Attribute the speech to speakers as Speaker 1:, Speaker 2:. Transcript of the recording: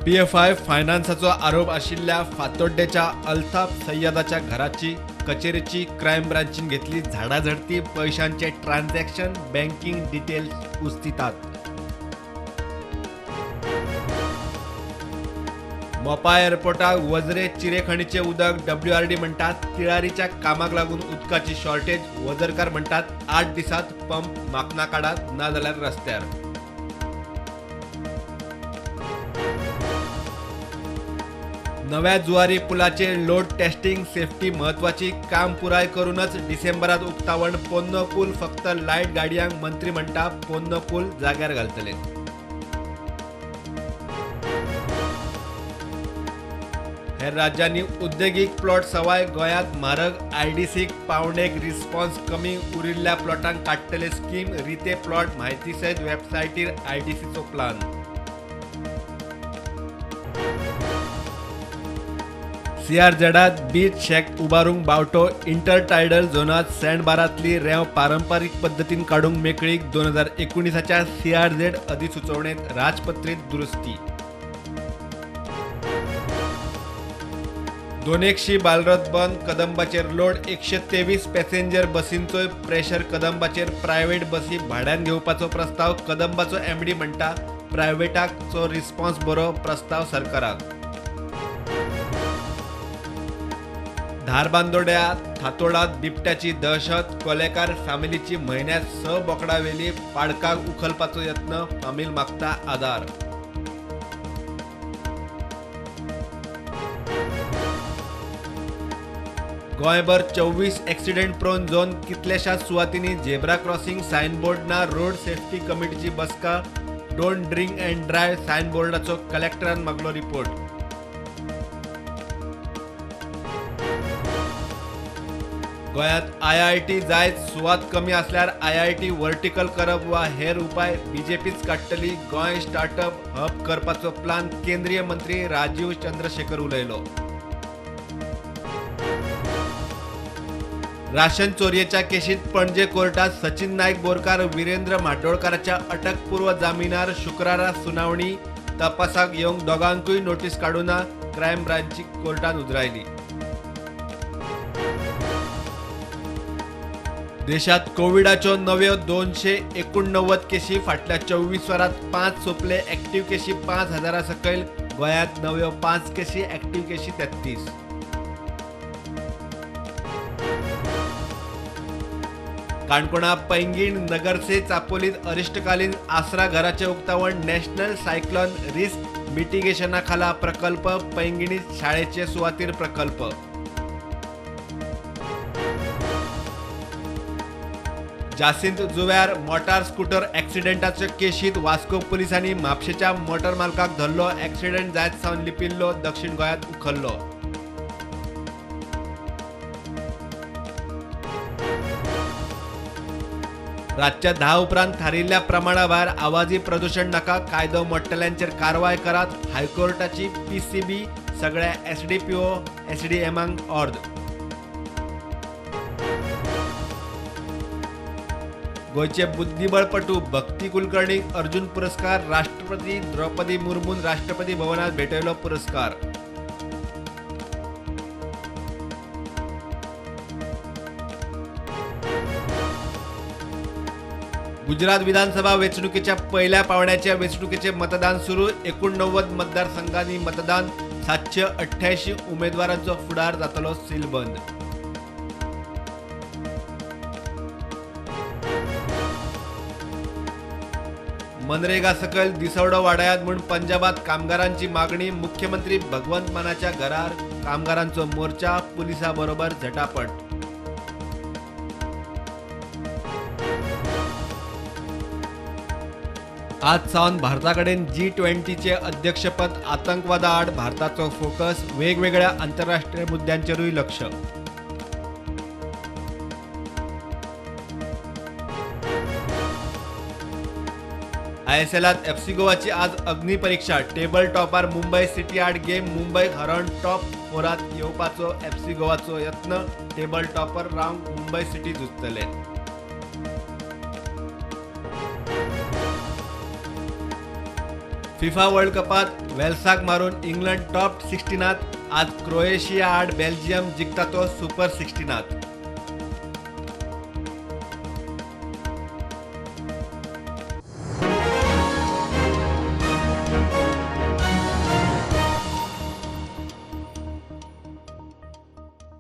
Speaker 1: PFI फायनान्साचो आरोप आशिल्ल्या फातोड्डेच्या अल्ताफ सय्यदाच्या घराची कचेरीची क्रायम ब्रांचीन घेतली झाडाझडती. पैशांचे ट्रान्झॅक्शन बँकिंग डिटेल्स उस्तितात. मोपा एअरपोर्टाक वजरे चिरेखणीचे उदक. WRD म्हणतात तिळारीच्या कामाक लागून उदकाची शॉर्टेज. वजरकार म्हणतात 8 दिसात पंप मागना काडात ना जाल्यार रस्त्यार. नव्या जुवारी पुलाचे लोड टेस्टिंग सेफ्टी महत्वाची. काम पुराय करूनच डिसेंबरात उक्तावण. पोन्नो पूल फक्त लाईट गाडयांक. मंत्री म्हणटा पोन्नो पूल जाग्यार घालतले. हेर राज्यांनी उद्देगीक प्लॉट सवाय. गोंयात म्हारग IDCक पावणेक रिस्पॉन्स कमी. उरिल्ल्या प्लॉटांक काडटले स्कीम. रिते प्लॉट म्हायती सयत वेबसायटीर IDCचो प्लान. CRZात बीच शेक उबारूंक बावटो. इंटरटायडल झोनात सँडबारांतली रेंव पारंपारीक पद्दतीन काडूंक मेकळीक. 2019च्या CRZ अधिसुचोवणेंत राजपत्रीत दुरुस्ती. दोनेकशी बालरथ बंद. कदंबाचेर लोड. 123 पॅसेंजर बसींचोय प्रेशर कदंबाचेर. प्रायव्हेट बसी भाड्यान घेवपाचो प्रस्ताव. कदंबाचो MD म्हणटा प्रायव्हेटाचो रिस्पॉन्स बरो. प्रस्ताव सरकाराक. धारबांदोड्या थातोडात बिबट्याची दहशत. कोलेकार फॅमिलीची म्हयन्यात 6 बोकडां वेली. पाडकाक उखलपाचो यत्न. फामील मागता आदार. गोंयभर 24 एक्सिडेंट प्रोन झोन. कितल्याशाच सुवातींनी झेब्रा क्रॉसिंग सायनबोर्ड ना. रोड सेफ्टी कमिटीची बसका. डोंट ड्रिंक अँड ड्रायव्ह सायनबोर्डाचो कलेक्टरान मागलो रिपोर्ट. गोंयांत IIT जायत. सुवात कमी असल्यार IIT वर्टिकल करप वा हेर उपाय BJPच काडटली. गोंय स्टार्टअप हब करपाचो प्लान. केंद्रीय मंत्री राजीव चंद्रशेखर उलयलो. राशन चोरयेच्या केशीत पणजे कोर्टात सचिन नाईक बोरकार. वीरेंद्र म्हाड्डोळकाराच्या अटकपूर्व जामिनार शुक्रारा सुनावणी. तपासाक येवंक दोगांकूय नोटीस काडूना. क्रायम ब्रांची कोर्टान उजरायली. देशात कोविडाच्यो नव्यो 289 केशी. फाटल्या 24 वरांत 5 सोंपले. एक्टिव्ह केशी 5000 सकयल. गोंयांत नव्यो 5 केशी. एक्टिव्ह केशी 33. काणकोणा पैंगीण नगरसे चापोलीत अरिश्टकालीन आसरा घराचे उक्तावण. नॅशनल सायक्लोन रिस्क मिटिगेशना खाला प्रकल्प. पैंगिणी शाळेचे सुवातीर प्रकल्प. जासिंत जुव्यार मोटार स्कूटर ॲक्सिडेंटाच्या केशीत वास्को पुलिसांनी म्हापशेच्या मोटर मालकाक धरलो. ॲक्सिडेंट जायत सावन लिपिल्लो. दक्षिण गोंयांत उखल्लो. रातच्या 10 उपरांत थारिल्ल्या प्रमाणा भायर आवाजी प्रदूषण नाका. कायदो मोडटल्यांचेर कारवाय करात. हायकोर्टाची PCB सगळ्या SDPO SDMांक अर्द. गोयचे बुद्धिबळपटू भक्ती कुलकर्णीक अर्जुन पुरस्कार. राष्ट्रपती द्रौपदी मुर्मून राष्ट्रपती भवनात भेटयलो पुरस्कार. गुजरात विधानसभा वेंचणुकीच्या पहिल्या पावण्याच्या वेंचणुकीचे मतदान सुरू. 89 मतदारसंघांनी मतदान. 788 उमेदवारांचो फुडार जातलो सीलबंद. मनरेगा सकयल दिसवडो वाडयात म्हूण पंजाबात कामगारांची मागणी. मुख्यमंत्री भगवंत मानाच्या घरार कामगारांचो मोर्चा. पुलिसा बरोबर झटापट. आज सावन भारताकडेन G20चे अध्यक्षपद. आतंकवादा आड भारताचो फोकस. वेगवेगळ्या आंतरराष्ट्रीय मुद्द्यांचेरूय लक्ष. ISLात FC गोवाची आज अग्निपरीक्षा. टेबल टॉपार मुंबई सिटी आड गेम. मुंबईक हरोवन टॉप 4त येवपाचो FC गोवाचो यत्न. टेबल टॉपर रावंक मुंबई सिटी झुजतले. फिफा वर्ल्ड कपात वेल्साक मारून इंग्लंड टॉप 16त. आज क्रोएशिया आड बेल्जियम जिखता तो सुपर 16त.